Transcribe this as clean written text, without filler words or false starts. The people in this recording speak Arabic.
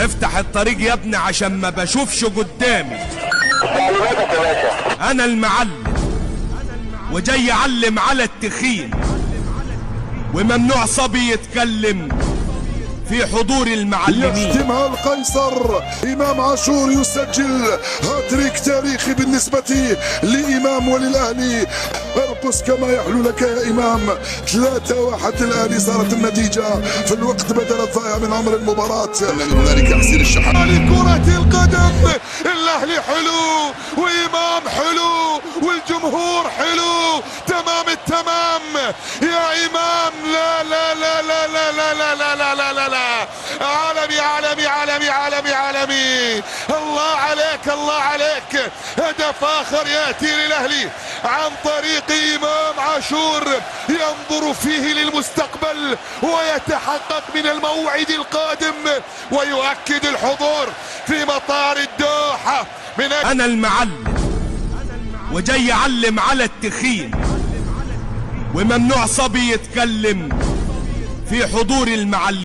افتح الطريق يا ابني عشان ما بشوفش قدامي. تعليماتك يا باشا. انا المعلم وجاي اعلم على التخين، وممنوع صبي يتكلم في حضور المعلمين. يختمها القيصر إمام عاشور، يسجل هاتريك تاريخي بالنسبة لإمام وللأهلي. ارقص كما يحلو لك يا إمام. 3-1 الأهلي صارت النتيجة في الوقت بدل الضائع من عمر المباراة. هنالك حسين الشحات لكرة القدم. الأهلي حلو وإمام حلو والجمهور حلو تمام التمام يا إمام. لا لا لا لا لا لا لا لا لا لا لا لا عالمي عالمي عالمي عالمي عالمي. الله عليك الله عليك. هدف آخر يأتي للأهلي عن طريق إمام عاشور، ينظر فيه للمستقبل ويتحقق من الموعد القادم ويؤكد الحضور في مطار الدوحة. أنا المعلم وجاي أعلم على التخين، وممنوع صبي يتكلم في حضور المعلم.